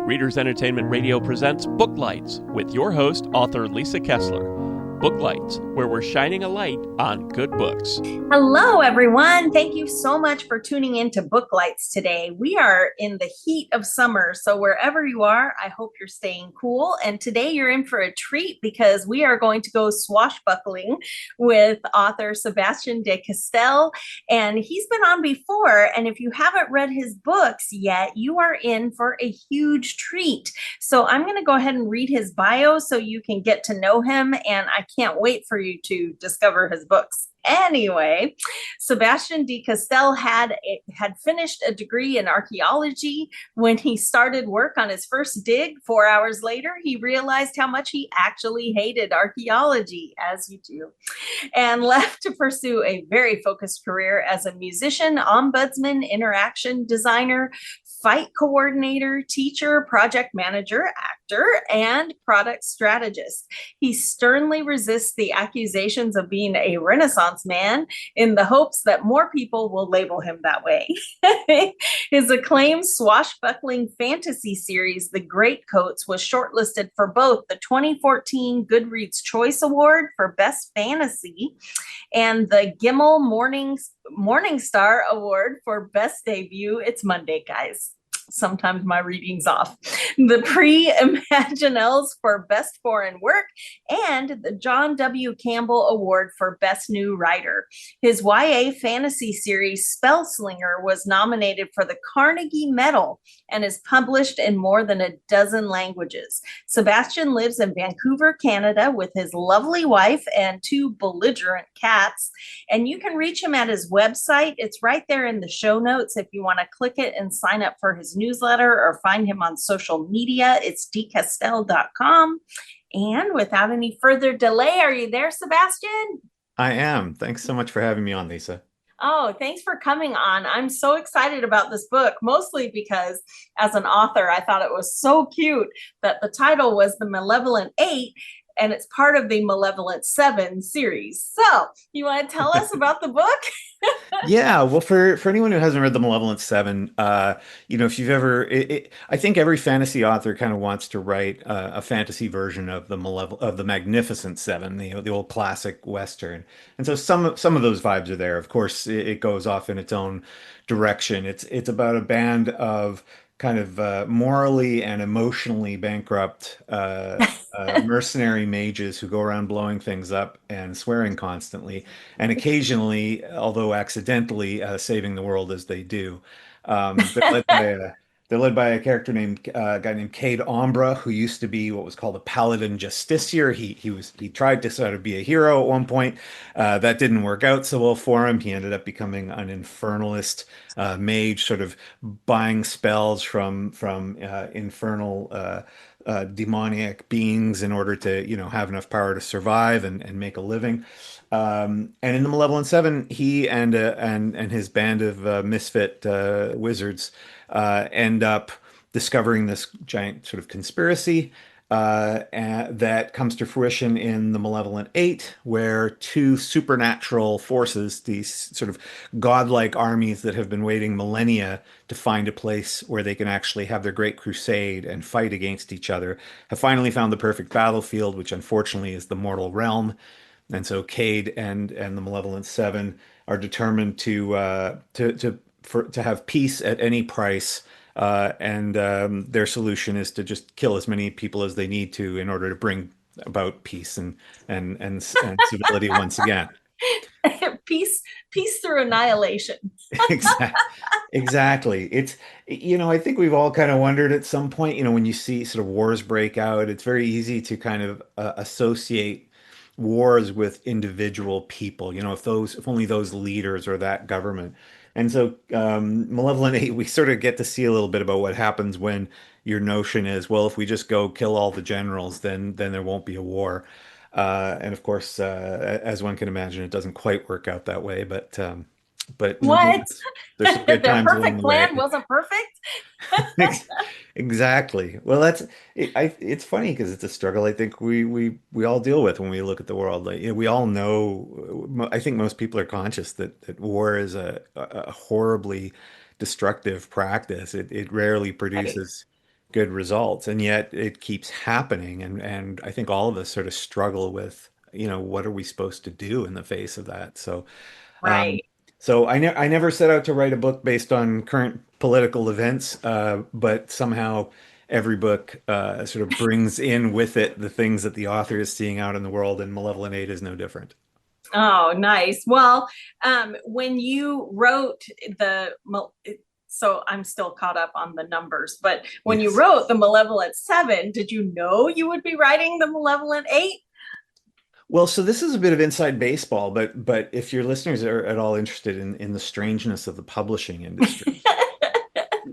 Readers Entertainment Radio presents Booklights with your host, author Lisa Kessler. Booklights, where we're shining a light on good books. Hello, everyone. Thank you so much for tuning in to Booklights today. We are in the heat of summer, so wherever you are, I hope you're staying cool. And today you're in for a treat because we are going to go swashbuckling with author Sebastien de Castell. And he's been on before, and if you haven't read his books yet, you are in for a huge treat. So I'm going to go ahead and read his bio so you can get to know him, and I can't wait for you to discover his books. Anyway, Sebastien de Castell had finished a degree in archaeology. When he started work on his first dig, 4 hours later, he realized how much he actually hated archaeology, as you do, and left to pursue a very focused career as a musician, ombudsman, interaction designer, fight coordinator, teacher, project manager, actor, and product strategist. He sternly resists the accusations of being a Renaissance man in the hopes that more people will label him that way. His acclaimed swashbuckling fantasy series, The Greatcoats, was shortlisted for both the 2014 Goodreads Choice Award for Best Fantasy and the Gemmell Morningstar Award for Best Debut. It's Monday, guys. Sometimes my reading's off. The Prix Imaginales for Best Foreign Work and the John W. Campbell Award for Best New Writer. His YA fantasy series Spellslinger was nominated for the Carnegie Medal and is published in more than a dozen languages. Sebastien lives in Vancouver, Canada with his lovely wife and 2 belligerent cats. And you can reach him at his website. It's right there in the show notes if you want to click it and sign up for his newsletter or find him on social media. It's dcastell.com. And without any further delay, are you there, Sebastien? I am. Thanks so much for having me on, Lisa. Oh, thanks for coming on. I'm so excited about this book, mostly because as an author, I thought it was so cute that the title was The Malevolent Eight, and it's part of the Malevolent 7 series. So you want to tell us about the book? Yeah, well, for anyone who hasn't read The Malevolent Seven, if you've ever, I think every fantasy author kind of wants to write a fantasy version of the Magnificent Seven, the old classic Western. And so some of those vibes are there. Of course, it goes off in its own direction. It's about a band of kind of morally and emotionally bankrupt mercenary mages who go around blowing things up and swearing constantly, and occasionally, although accidentally, saving the world as they do. They're led by a character named a guy named Cade Ombra, who used to be what was called a paladin justiciar. He tried to sort of be a hero at one point. That didn't work out so well for him. He ended up becoming an infernalist mage, sort of buying spells from infernal demoniac beings in order to have enough power to survive and make a living. And in the Malevolent Seven, he and his band of misfit wizards end up discovering this giant sort of conspiracy that comes to fruition in the Malevolent Eight, where 2 supernatural forces, these sort of godlike armies that have been waiting millennia to find a place where they can actually have their great crusade and fight against each other, have finally found the perfect battlefield, which unfortunately is the mortal realm. And so Cade and the Malevolent Seven are determined to have peace at any price. And their solution is to just kill as many people as they need to in order to bring about peace and civility once again. Peace through annihilation. Exactly. It's, I think we've all kind of wondered at some point, when you see sort of wars break out, it's very easy to kind of associate wars with individual people, if only those leaders or that government. And so Malevolent Eight, we sort of get to see a little bit about what happens when your notion is, well, if we just go kill all the generals, then there won't be a war. And of course, as one can imagine, it doesn't quite work out that way. But What? there's some good Their times along perfect the plan way. wasn't perfect? Exactly. Well, it's funny because it's a struggle I think we all deal with when we look at the world. Like, we all know, I think most people are conscious that war is a horribly destructive practice. It rarely Right. produces good results, and yet it keeps happening. And I think all of us sort of struggle with, what are we supposed to do in the face of that? Um, Right. so I never set out to write a book based on current political events, but somehow every book sort of brings in with it the things that the author is seeing out in the world, and Malevolent Eight is no different. Oh, nice. Well, when you wrote so I'm still caught up on the numbers, but when you Yes. wrote the Malevolent Seven, did you know you would be writing the Malevolent Eight? Well, so this is a bit of inside baseball, but if your listeners are at all interested in the strangeness of the publishing industry,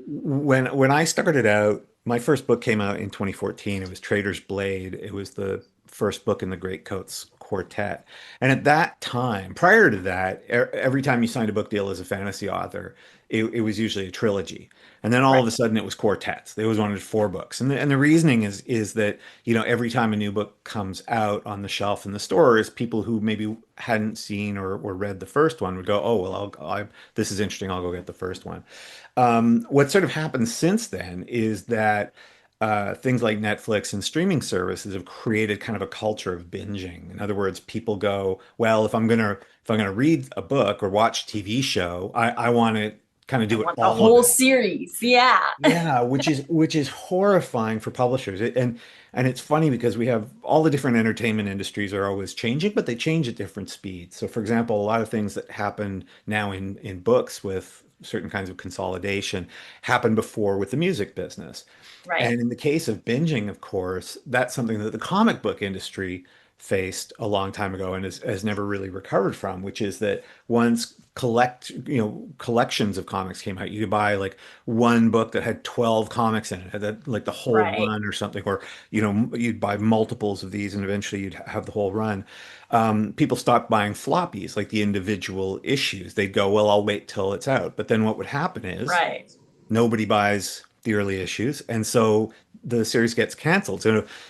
when I started out, my first book came out in 2014. It was Trader's Blade. It was the first book in the Greatcoats quartet. And at that time, prior to that, every time you signed a book deal as a fantasy author, it was usually a trilogy. And then all of Right. a sudden it was quartets. They always wanted four books. And the reasoning is that, every time a new book comes out on the shelf in the stores, people who maybe hadn't seen or read the first one would go, oh, well, this is interesting. I'll go get the first one. What sort of happened since then is that things like Netflix and streaming services have created kind of a culture of binging. In other words, people go, well, if I'm gonna read a book or watch a TV show, I want to kind of I do it want the all of whole it. series. Yeah. Yeah, which is horrifying for publishers. And it's funny because we have all the different entertainment industries are always changing, but they change at different speeds. So for example, a lot of things that happen now in books with certain kinds of consolidation happened before with the music business. Right. And in the case of binging, of course, that's something that the comic book industry faced a long time ago and has never really recovered from, which is that once collections of comics came out, you could buy like one book that had 12 comics in it, had that, like the whole Right. run or something, or you'd buy multiples of these and eventually you'd have the whole run. People stopped buying floppies, like the individual issues. They'd go, well, I'll wait till it's out. But then what would happen is Right. nobody buys the early issues, and so the series gets canceled. So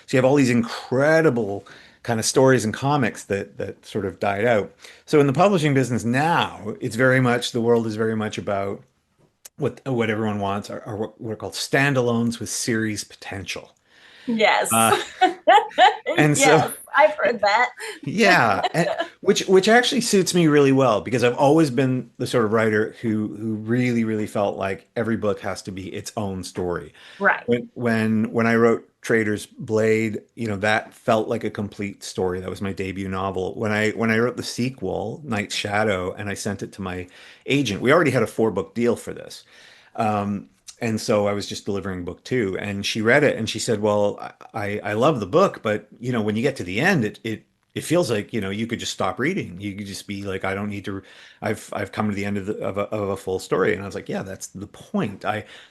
you have all these incredible kind of stories and comics that sort of died out. So in the publishing business now, it's very much the world is very much about what everyone wants are what are called standalones with series potential. Yes. Uh, and so Yes. I've heard that. Yeah, which actually suits me really well because I've always been the sort of writer who really really felt like every book has to be its own story. Right. When I wrote Trader's Blade, that felt like a complete story. That was my debut novel. When I wrote the sequel, Night's Shadow, and I sent it to my agent, we already had a four-book deal for this. And so I was just delivering book two, and she read it and she said, "Well, I love the book, but when you get to the end, it feels like you could just stop reading. You could just be like, I don't need to. I've come to the end of a full story." And I was like, "Yeah, that's the point.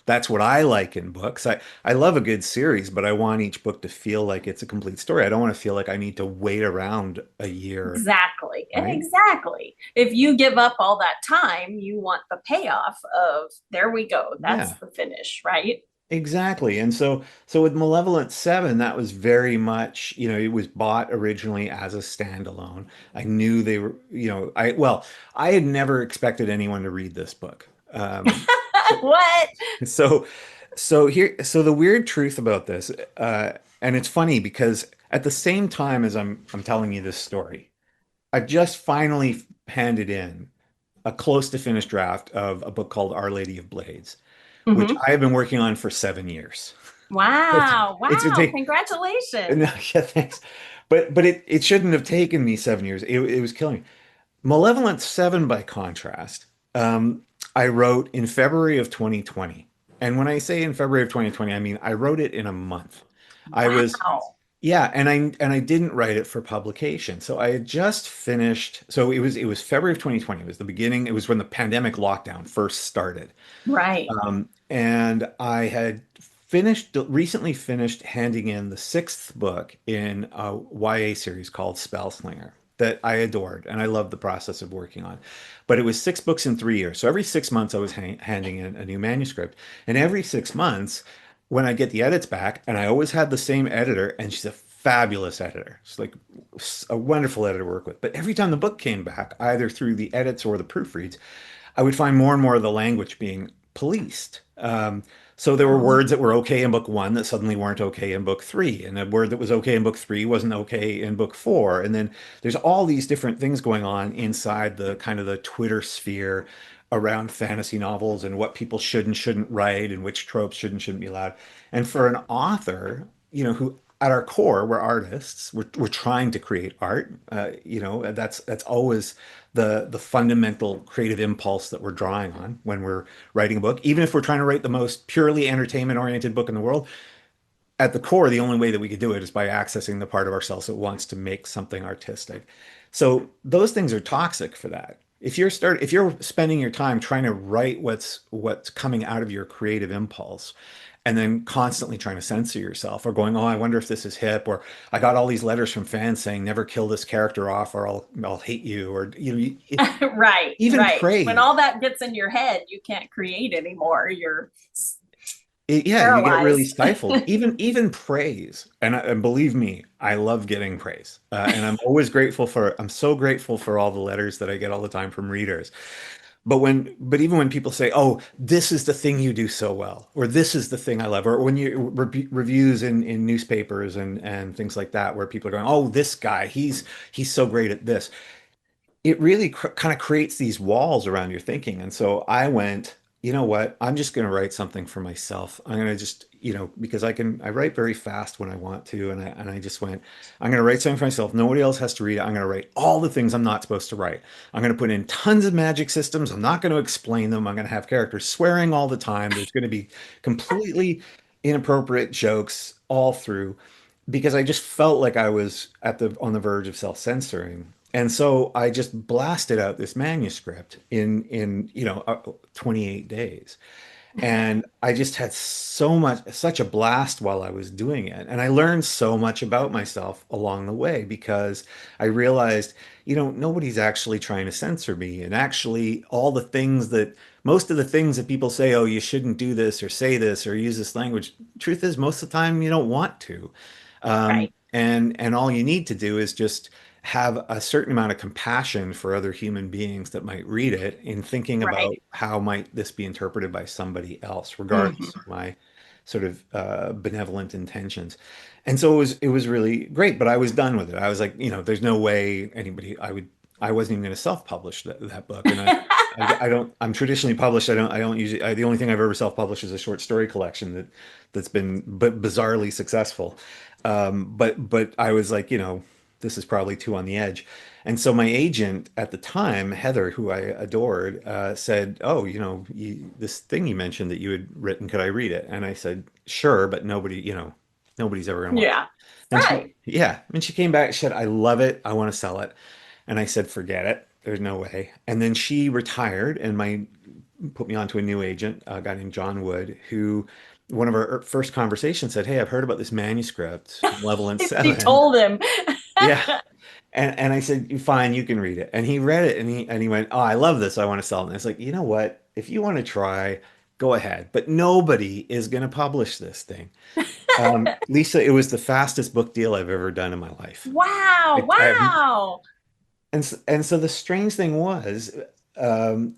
That's what I like in books. I love a good series, but I want each book to feel like it's a complete story. I don't want to feel like I need to wait around a year, Exactly. right?" Exactly. If you give up all that time, you want the payoff of there we go. That's Yeah. the finish, right? Exactly. And so with Malevolent 7, that was very much, it was bought originally as a standalone. I knew they were, I had never expected anyone to read this book. What? So so the weird truth about this, and it's funny because at the same time as I'm telling you this story, I've just finally handed in a close to finished draft of a book called Our Lady of Blades, which Hmm. I have been working on for 7 years. It's, Wow. it's been Wow. taking, no, Congratulations. yeah, thanks. But it shouldn't have taken me 7 years. It was killing me. Malevolent 7, by contrast, I wrote in February of 2020. And when I say in February of 2020, I mean I wrote it in a month. I was Wow. Yeah, and I didn't write it for publication. So I had just finished. So it was February of 2020. It was the beginning. It was when the pandemic lockdown first started. Right. And I had recently finished handing in the sixth book in a YA series called Spellslinger that I adored and I loved the process of working on. But it was 6 books in 3 years. So every 6 months I was handing in a new manuscript. And every 6 months, when I get the edits back, and I always had the same editor, and she's a fabulous editor. She's like a wonderful editor to work with. But every time the book came back, either through the edits or the proofreads, I would find more and more of the language being policed. So there were words that were okay in book one that suddenly weren't okay in book three, and a word that was okay in book three wasn't okay in book four. And then there's all these different things going on inside the kind of the Twitter sphere around fantasy novels and what people should and shouldn't write and which tropes should and shouldn't be allowed. And for an author, who at our core, we're artists. We're trying to create art. That's always the fundamental creative impulse that we're drawing on when we're writing a book. Even if we're trying to write the most purely entertainment-oriented book in the world, at the core, the only way that we could do it is by accessing the part of ourselves that wants to make something artistic. So those things are toxic for that. If you're spending your time trying to write what's coming out of your creative impulse, and then constantly trying to censor yourself or going, oh, I wonder if this is hip, or I got all these letters from fans saying never kill this character off or I'll hate you, or Right, even right. When praise. all that gets in your head, you can't create anymore. You're Yeah, you get really paralyzed. stifled. Even praise, and believe me, I love getting praise, and I'm always grateful for. I'm so grateful for all the letters that I get all the time from readers. But even when people say, "Oh, this is the thing you do so well," or "This is the thing I love," or when you reviews in newspapers and things like that, where people are going, "Oh, this guy, he's so great at this," it really kind of creates these walls around your thinking. And so I went, you know what? I'm just going to write something for myself. I'm going to just, because I write very fast when I want to. And I just went, I'm going to write something for myself. Nobody else has to read it. I'm going to write all the things I'm not supposed to write. I'm going to put in tons of magic systems. I'm not going to explain them. I'm going to have characters swearing all the time. There's going to be completely inappropriate jokes all through because I just felt like I was on the verge of self-censoring. And so I just blasted out this manuscript in 28 days. And I just had such a blast while I was doing it. And I learned so much about myself along the way because I realized, nobody's actually trying to censor me. And actually, most of the things that people say, oh, you shouldn't do this or say this or use this language, truth is, most of the time you don't want to. Right, And all you need to do is just have a certain amount of compassion for other human beings that might read it in thinking right. about how might this be interpreted by somebody else, regardless Hmm. of my sort of benevolent intentions. And so it was really great, but I was done with it. I was like, there's no way I wasn't even going to self-publish that book. And I'm traditionally published. I don't usually, the only thing I've ever self-published is a short story collection that's been but bizarrely successful. But I was like, this is probably too on the edge. And so my agent at the time, Heather, who I adored, said, "Oh, this thing you mentioned that you had written, could I read it?" And I said, "Sure, but nobody's ever going to want it." Yeah, And right. she came back, she said, "I love it. I want to sell it." And I said, "Forget it. There's no way." And then she retired and put me onto a new agent, a guy named John Wood, who one of our first conversations said, "Hey, I've heard about this manuscript, Malevolent She Seven." told him. Yeah. And I said, "Fine, you can read it." And he read it and he went, "Oh, I love this. I want to sell it." And I was like, "You know what? If you want to try, go ahead. But nobody is going to publish this thing." Lisa, it was the fastest book deal I've ever done in my life. Wow, I have, wow. and so the strange thing um,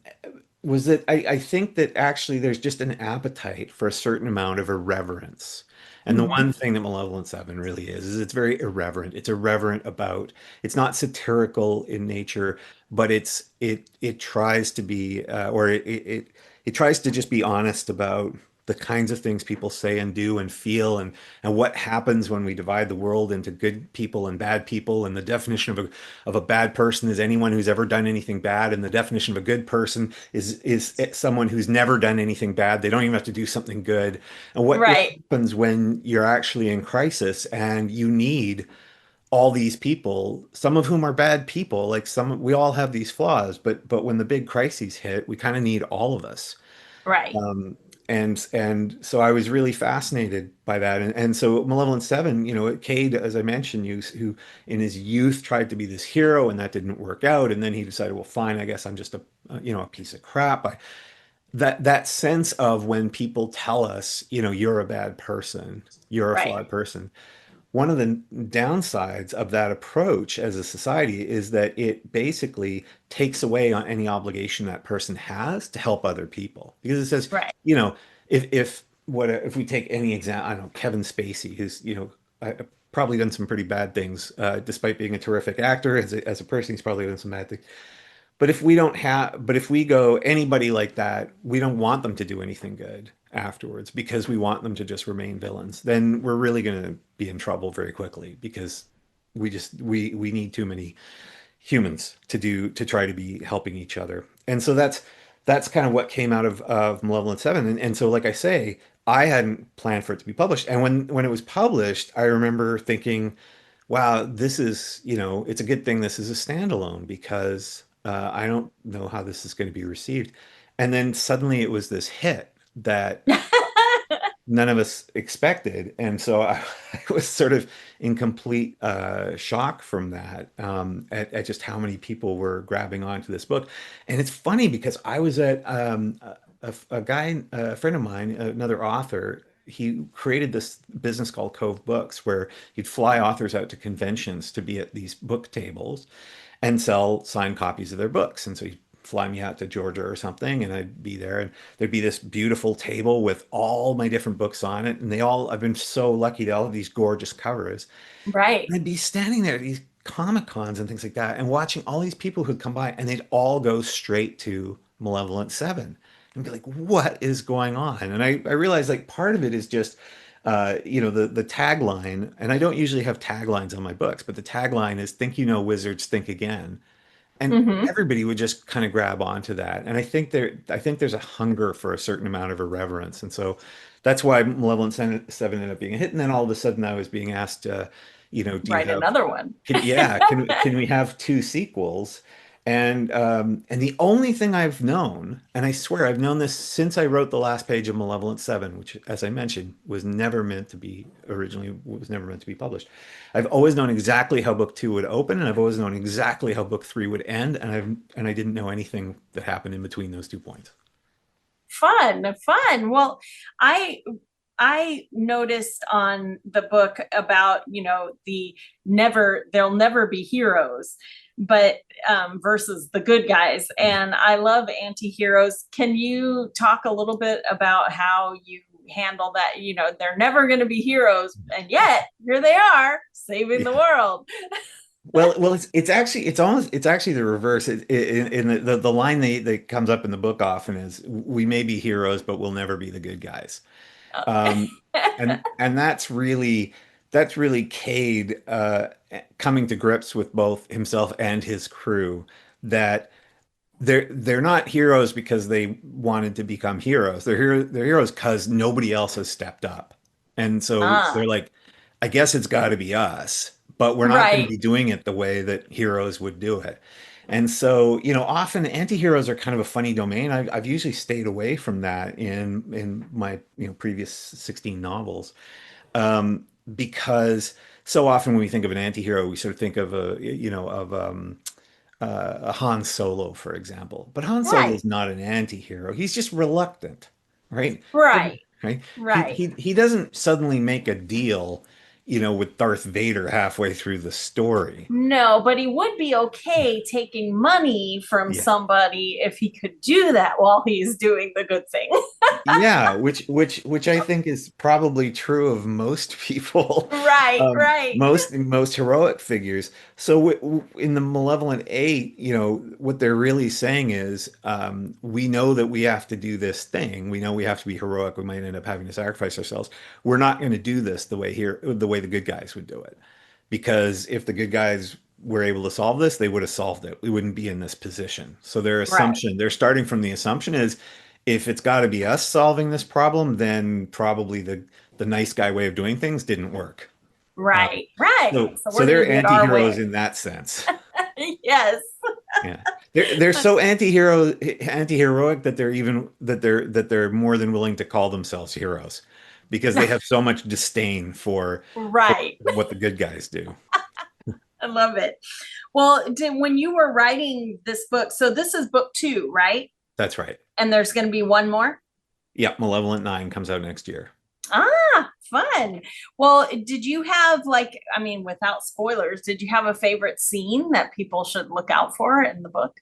was that I think that actually there's just an appetite for a certain amount of irreverence. And the Hmm. one thing that Malevolent Seven really is it's very irreverent. It's irreverent about, it's not satirical in nature, but it tries to be, or it tries to just be honest about the kinds of things people say and do and feel and what happens when we divide the world into good people and bad people. And the definition of a bad person is anyone who's ever done anything bad, and the definition of a good person is someone who's never done anything bad. They don't even have to do something good. And what Right, happens when you're actually in crisis and you need all these people, some of whom are bad people, like we all have these flaws, but when the big crises hit, we kind of need all of us. right, And so I was really fascinated by that. And so Malevolent Seven, Cade, as I mentioned, who in his youth tried to be this hero, and that didn't work out. And then he decided, well, fine, I guess I'm just a piece of crap. That sense of when people tell us, you're a bad person, you're a right. flawed person, one of the downsides of that approach as a society is that it basically takes away on any obligation that person has to help other people. Because it says, Right. you know, if we take any example, I don't know, Kevin Spacey, who's, probably done some pretty bad things, despite being a terrific actor. As a person, he's probably done some bad things. But if we go anybody like that, we don't want them to do anything good afterwards because we want them to just remain villains. Then we're really going to be in trouble very quickly because we need too many humans to try to be helping each other. And so that's kind of what came out of Malevolent Seven. And so, like I say, I hadn't planned for it to be published. And when it was published, I remember thinking, wow, this is, it's a good thing this is a standalone because I don't know how this is going to be received. And then suddenly it was this hit that none of us expected. And so I was sort of in complete shock from that, at just how many people were grabbing onto this book. And it's funny because I was at a friend of mine, another author. He created this business called Cove Books, where he'd fly authors out to conventions to be at these book tables and sell signed copies of their books. And so he'd fly me out to Georgia or something, and I'd be there, and there'd be this beautiful table with all my different books on it. And I've been so lucky to all of these gorgeous covers. Right. And I'd be standing there at these Comic Cons and things like that, and watching all these people who'd come by, and they'd all go straight to Malevolent Seven and be like, what is going on? And I realized like part of it is just, the tagline, and I don't usually have taglines on my books, but the tagline is "Think you know wizards, think again." And Hmm. everybody would just kind of grab onto that. And I think there's a hunger for a certain amount of irreverence. And so that's why Seven ended up being a hit. And then all of a sudden I was being asked, do you Write have, another one. can we have two sequels? And the only thing I've known, and I swear I've known this since I wrote the last page of Malevolent Seven, which, as I mentioned, was never meant to be published. I've always known exactly how book two would open, and I've always known exactly how book three would end, and I didn't know anything that happened in between those 2 points. Fun. Well, I noticed on the book about, there'll never be heroes, but versus the good guys. And I love anti-heroes. Can you talk a little bit about how you handle that? They're never going to be heroes, and yet here they are saving the world. Well, it's actually the reverse. In the line that comes up in the book often is, "We may be heroes, but we'll never be the good guys." Um, and that's really Cade coming to grips with both himself and his crew, that they're not heroes because they wanted to become heroes. They're heroes because nobody else has stepped up. And so they're Ah, like, I guess it's got to be us, but we're not going to right. be doing it the way that heroes would do it. And so, often anti-heroes are kind of a funny domain. I've usually stayed away from that in my, previous 16 novels, because so often when we think of an anti-hero, we sort of think of a Han Solo, for example. But Han Solo Right. is not an anti-hero. He's just reluctant, right? Right. Right? Right. He doesn't suddenly make a deal, with Darth Vader halfway through the story. No, but he would be okay taking money from Yeah. somebody if he could do that while he's doing the good thing. Yeah, which I think is probably true of most people, Right, right. most heroic figures. So in the Malevolent Eight, what they're really saying is, we know that we have to do this thing. We know we have to be heroic. We might end up having to sacrifice ourselves. We're not going to do this the way the good guys would do it, because if the good guys were able to solve this, they would have solved it. We wouldn't be in this position. So Right, they're starting from the assumption is, if it's got to be us solving this problem, then probably the nice guy way of doing things didn't work. Um, right, right. So so we're going they're to get our anti-heroes way. in that sense. Yes. Yeah. They're so anti-heroic that they're more than willing to call themselves heroes, because they have so much disdain for Right. what the good guys do. I love it. Well, when you were writing this book, so this is book two, right? That's right. And there's going to be one more? Yeah, Malevolent Nine comes out next year. Ah, Fun. Well, did you have like, I mean, without spoilers, did you have a favorite scene that people should look out for in the book?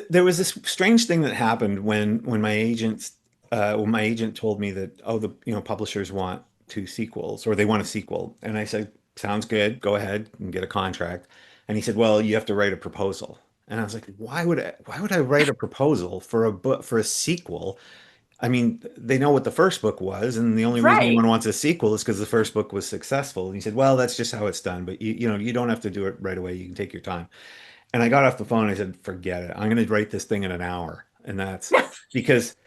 There was this strange thing that happened when my agent told me that, oh, the publishers want two sequels, or they want a sequel, and I said, sounds good, go ahead and get a contract. And he said, well, you have to write a proposal. And I was like, why would I write a proposal for a book, for a sequel? I mean, they know what the first book was, and the only reason anyone Right. wants a sequel is because the first book was successful. And he said, well, that's just how it's done, but you don't have to do it right away. You can take your time. And I got off the phone and I said, forget it. I'm going to write this thing in an hour. And that's because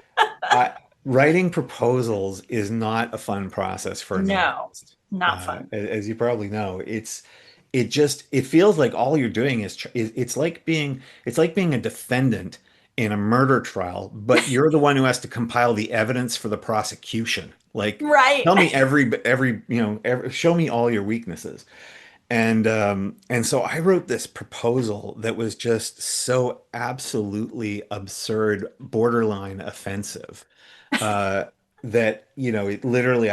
I, writing proposals is not a fun process for a No, novelist. not fun. As you probably know, it feels like all you're doing it's like being a defendant in a murder trial, but you're the one who has to compile the evidence for the prosecution. Like, Right. tell me show me all your weaknesses. And so I wrote this proposal that was just so absolutely absurd, borderline offensive, uh, that it literally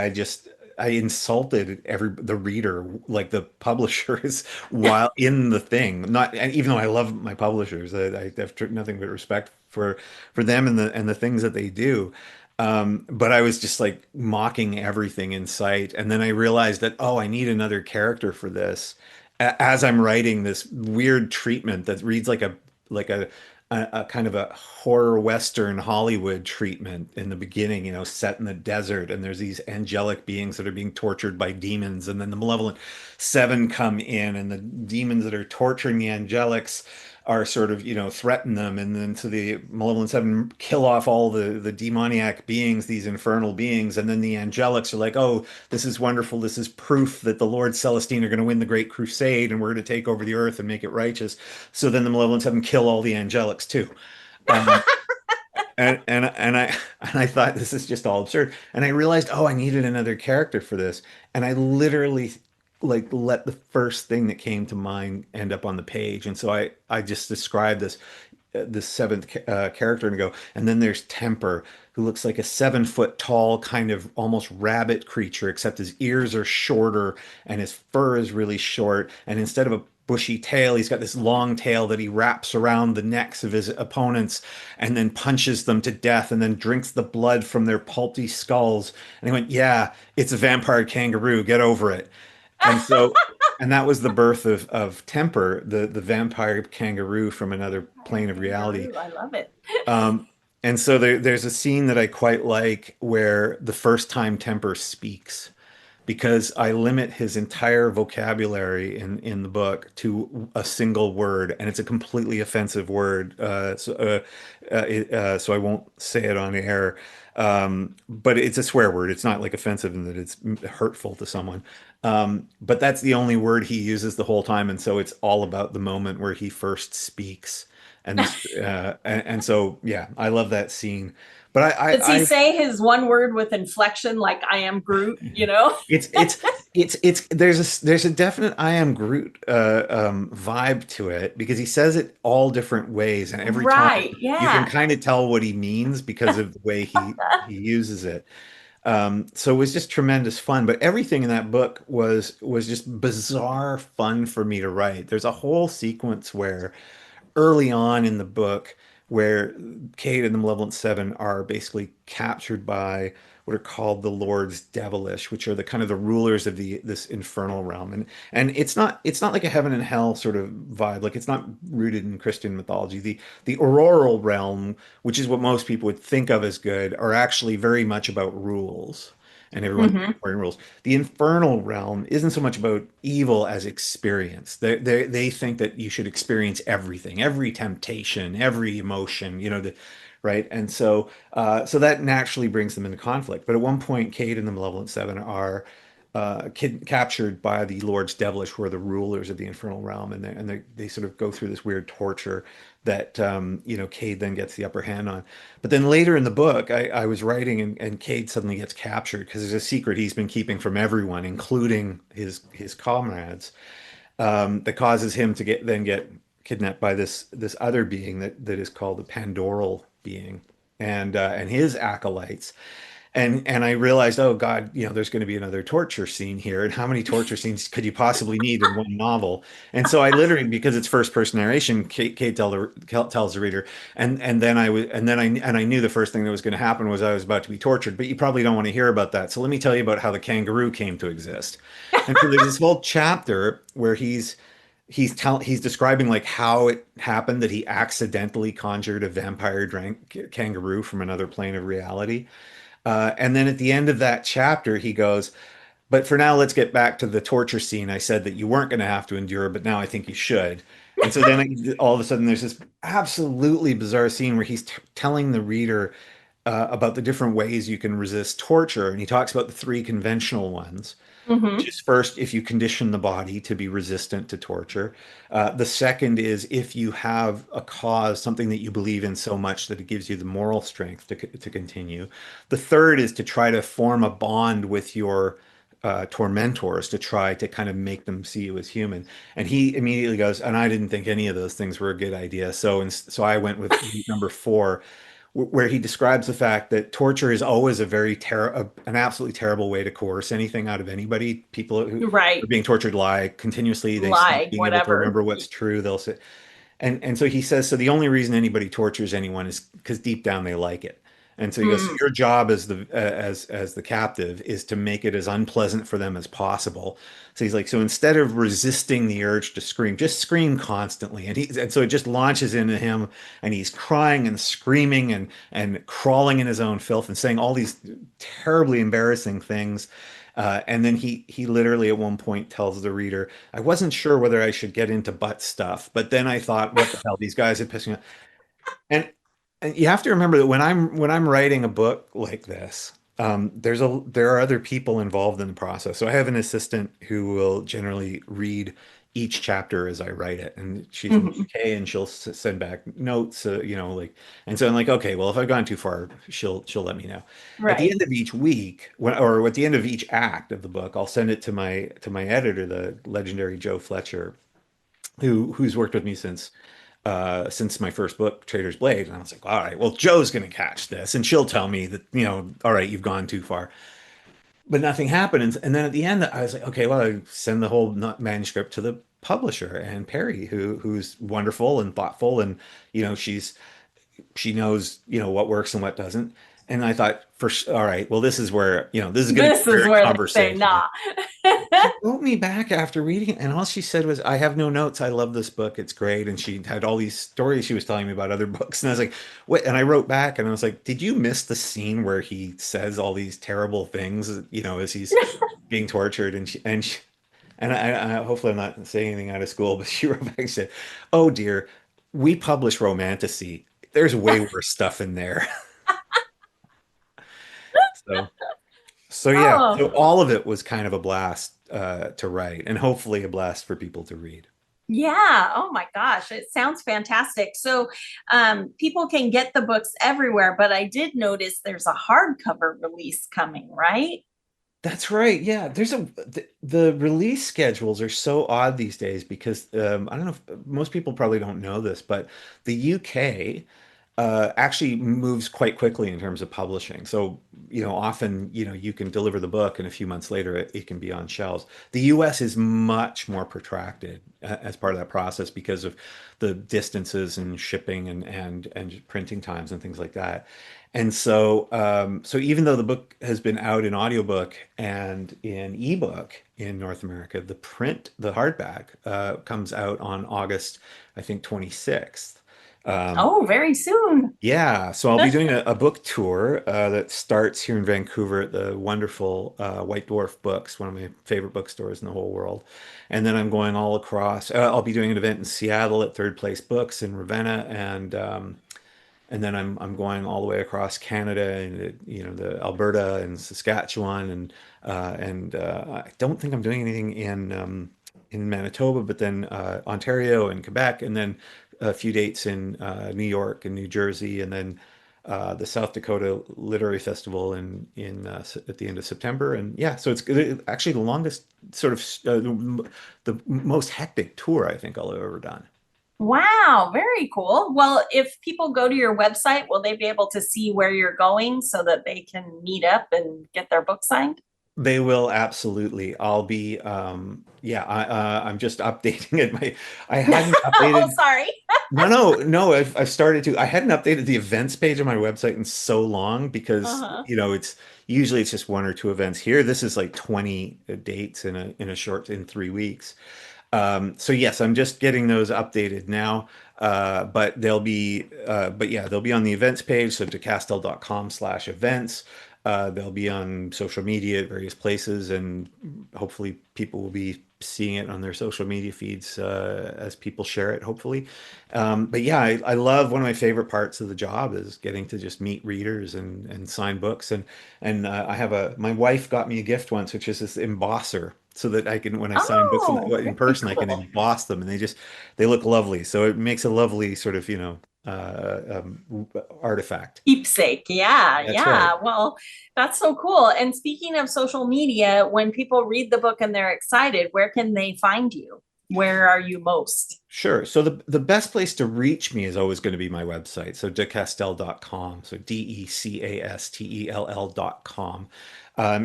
I insulted the reader, like the publishers, while in the thing. Not, and even though I love my publishers, I have nothing but respect for them and the things that they do. But I was just like mocking everything in sight. And then I realized that, oh, I need another character for this. As I'm writing this weird treatment that reads like a kind of a horror Western Hollywood treatment in the beginning, set in the desert, and there's these angelic beings that are being tortured by demons, and then the malevolent seven come in, and the demons that are torturing the angelics are sort of, threaten them, and then so the malevolent seven kill off all the demoniac beings, these infernal beings, and then the angelics are like, oh, this is wonderful, this is proof that the Lord Celestine are going to win the Great Crusade, and we're going to take over the earth and make it righteous. So then the malevolent seven kill all the angelics too. Um, and I thought this is just all absurd. And I realized, oh, I needed another character for this. And I literally like let the first thing that came to mind end up on the page. And so I just described this seventh character and go, and then there's Temper, who looks like a 7 foot tall kind of almost rabbit creature, except his ears are shorter and his fur is really short. And instead of a bushy tail, he's got this long tail that he wraps around the necks of his opponents and then punches them to death and then drinks the blood from their pulpy skulls. And he went, yeah, it's a vampire kangaroo. Get over it. And so, and that was the birth of Temper, the vampire kangaroo from another plane of reality. Kangaroo. I love it. Um, and so there's a scene that I quite like where the first time Temper speaks, because I limit his entire vocabulary in the book to a single word, and it's a completely offensive word. So I won't say it on air. But it's a swear word. It's not like offensive in that it's hurtful to someone. But that's the only word he uses the whole time, and so it's all about the moment where he first speaks. And so yeah, I love that scene. But Does he say his one word with inflection like I am Groot, you know? it's there's a definite I am Groot vibe to it, because he says it all different ways, and every time Right. you can Yeah. kind of tell what he means because of the way he uses it. So it was just tremendous fun. But everything in that book was just bizarre fun for me to write. There's a whole sequence where early on in the book where Kate and the Malevolent Seven are basically captured by what are called the Lords Devilish, which are the kind of the rulers of this infernal realm. And it's not like a heaven and hell sort of vibe. Like, it's not rooted in Christian mythology. The auroral realm, which is what most people would think of as good, are actually very much about rules, and everyone's Hmm. ignoring rules. The infernal realm isn't so much about evil as experience. They think that you should experience everything, every temptation, every emotion, right? And so that naturally brings them into conflict. But at one point, Kate and the Malevolent Seven are captured by the Lords Devilish, who are the rulers of the infernal realm, and they sort of go through this weird torture that Cade then gets the upper hand on. But then later in the book, I was writing, and Cade suddenly gets captured because there's a secret he's been keeping from everyone, including his comrades, that causes him to get kidnapped by this other being that is called the Pandoral being, and his acolytes. And I realized, oh God, there's going to be another torture scene here, and how many torture scenes could you possibly need in one novel? And so I literally, because it's first person narration, Kate tells the reader, and then I knew the first thing that was going to happen was I was about to be tortured. But you probably don't want to hear about that, so let me tell you about how the kangaroo came to exist. And so there's this whole chapter where he's describing like how it happened that he accidentally conjured a vampire drank kangaroo from another plane of reality. And then at the end of that chapter, he goes, but for now, let's get back to the torture scene. I said that you weren't going to have to endure, but now I think you should. And so then all of a sudden, there's this absolutely bizarre scene where he's telling the reader about the different ways you can resist torture. And he talks about the three conventional ones, which Hmm. is first, if you condition the body to be resistant to torture. The second is if you have a cause, something that you believe in so much that it gives you the moral strength to continue. The third is to try to form a bond with your tormentors to try to kind of make them see you as human. And he immediately goes, and I didn't think any of those things were a good idea. So I went with number four, where he describes the fact that torture is always an absolutely terrible way to coerce anything out of anybody. People who are Right. being tortured lie continuously. They stop Like being able to whatever. remember what's true. They'll say, and so he says, so the only reason anybody tortures anyone is because deep down they like it. And so he goes, so Mm. your job as the captive is to make it as unpleasant for them as possible. So he's like, so instead of resisting the urge to scream, just scream constantly. And so it just launches into him, and he's crying and screaming and crawling in his own filth and saying all these terribly embarrassing things. And then he literally at one point tells the reader, I wasn't sure whether I should get into butt stuff, but then I thought, what the hell, these guys are pissing me off. And and you have to remember that when I'm writing a book like this, there are other people involved in the process. So I have an assistant who will generally read each chapter as I write it, and she's in the Mhm. UK, and she'll send back notes, like, and so I'm like, okay, well, if I've gone too far, she'll let me know. At the Right. end of each week, or at the end of each act of the book, I'll send it to my editor, the legendary Joe Fletcher, who's worked with me since my first book, Trader's Blade. And I was like, all right, well, Joe's going to catch this, and she'll tell me that, all right, you've gone too far. But nothing happened. And then at the end, I was like, okay, well, I send the whole manuscript to the publisher, and Perry, who's wonderful and thoughtful, and she knows what works and what doesn't. And I thought, all right, well, this is going to This be a is weird where they say conversation. nah. She wrote me back after reading it, and all she said was, I have no notes. I love this book. It's great. And she had all these stories she was telling me about other books. And I was like, what? And I wrote back and I was like, did you miss the scene where he says all these terrible things, as he's being tortured? And hopefully I'm not saying anything out of school, but she wrote back and said, oh dear, we publish romantasy. There's way worse stuff in there. So. So yeah, so Oh, all of it was kind of a blast to write, and hopefully a blast for people to read. yeah. Oh my gosh. It sounds fantastic. So, people can get the books everywhere, but I did notice there's a hardcover release coming, right? That's right. Yeah, the release schedules are so odd these days because I don't know if most people probably don't know this, but the UK actually moves quite quickly in terms of publishing. So, often, you can deliver the book and a few months later it can be on shelves. The US is much more protracted as part of that process because of the distances and shipping and printing times and things like that. And so even though the book has been out in audiobook and in ebook in North America, the hardback, comes out on August, I think, 26th. Oh, very soon. Yeah, so I'll be doing a book tour that starts here in Vancouver at the wonderful White Dwarf Books, one of my favorite bookstores in the whole world. And then I'm going all across. I'll be doing an event in Seattle at Third Place Books in Ravenna, and then I'm going all the way across Canada and the Alberta and Saskatchewan, and I don't think I'm doing anything in Manitoba, but then Ontario and Quebec, and then a few dates in New York and New Jersey, and then the South Dakota Literary Festival at the end of September. And yeah, so it's actually the longest sort of the most hectic tour I think I'll have ever done. Wow, very cool. Well, if people go to your website, will they be able to see where you're going so that they can meet up and get their book signed? They will absolutely. I'll be, yeah, I'm just updating it. I hadn't Oh, updated. sorry. No. I've started to. I hadn't updated the events page on my website in so long because, Uh-huh. it's usually it's just one or two events here. This is like 20 dates in 3 weeks. So yes, I'm just getting those updated now. But yeah, they'll be on the events page. So decastel.com/events. They'll be on social media at various places, and hopefully people will be seeing it on their social media feeds as people share it, hopefully. But yeah, I love one of my favorite parts of the job is getting to just meet readers and sign books. And my wife got me a gift once, which is this embosser. So that I can, when I sign books Oh, in very person, I can cool. emboss them, and they look lovely. So it makes a lovely sort of, artifact. Keepsake. Yeah, That's right. yeah. Well, that's so cool. And speaking of social media, when people read the book and they're excited, where can they find you? Where are you most? Sure. So the best place to reach me is always going to be my website. So decastell.com. So decastell.com.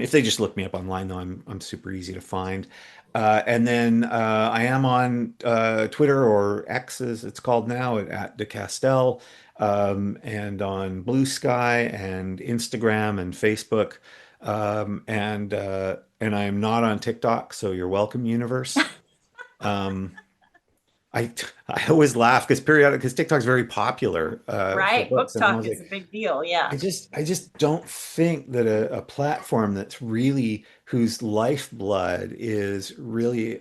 If they just look me up online, though, I'm super easy to find. And then I am on Twitter, or X as it's called now, at decastell, and on Blue Sky and Instagram and Facebook. And I am not on TikTok, so you're welcome, universe. Um, I I always laugh because TikTok's very popular for Right. Book books, and I talk was is like, a big deal. Yeah. I just don't think that a platform that's really whose lifeblood is really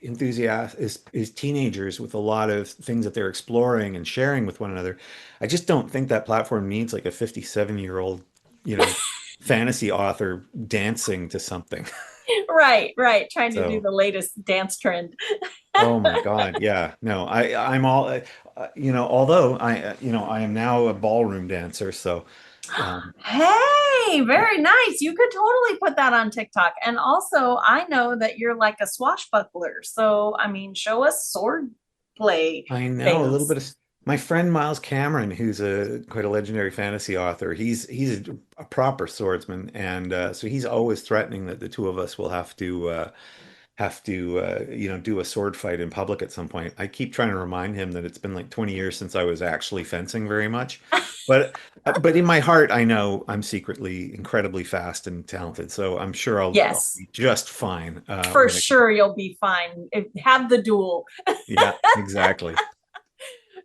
enthusiastic is teenagers with a lot of things that they're exploring and sharing with one another. I just don't think that platform needs like a 57-year-old, you know, fantasy author dancing to something. Right, right. Trying to do So. the latest dance trend. Oh my God. Yeah. No, I'm all, although I am now a ballroom dancer. So, um, Hey, yeah, very nice. You could totally put that on TikTok. And also, I know that you're like a swashbuckler. So, I mean, show us sword play I know a little things. bit of my friend Miles Cameron, who's a quite a legendary fantasy author. He's a proper swordsman. And so he's always threatening that the two of us will have to do a sword fight in public at some point. I keep trying to remind him that it's been like 20 years since I was actually fencing very much. But in my heart, I know I'm secretly incredibly fast and talented. So I'm sure I'll Yes, be just fine for when it comes. sure you'll be fine. Have the duel. Yeah, exactly.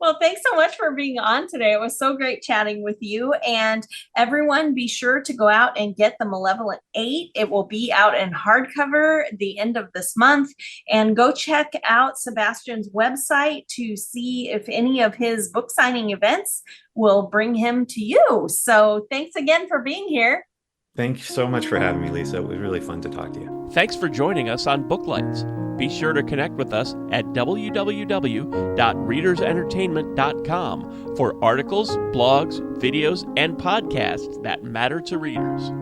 Well, thanks so much for being on today. It was so great chatting with you. And everyone, be sure to go out and get the Malevolent Eight. It will be out in hardcover the end of this month. And go check out Sebastian's website to see if any of his book signing events will bring him to you. So thanks again for being here. Thank you so much for having me, Lisa. It was really fun to talk to you. Thanks for joining us on Booklights. Be sure to connect with us at www.readersentertainment.com for articles, blogs, videos, and podcasts that matter to readers.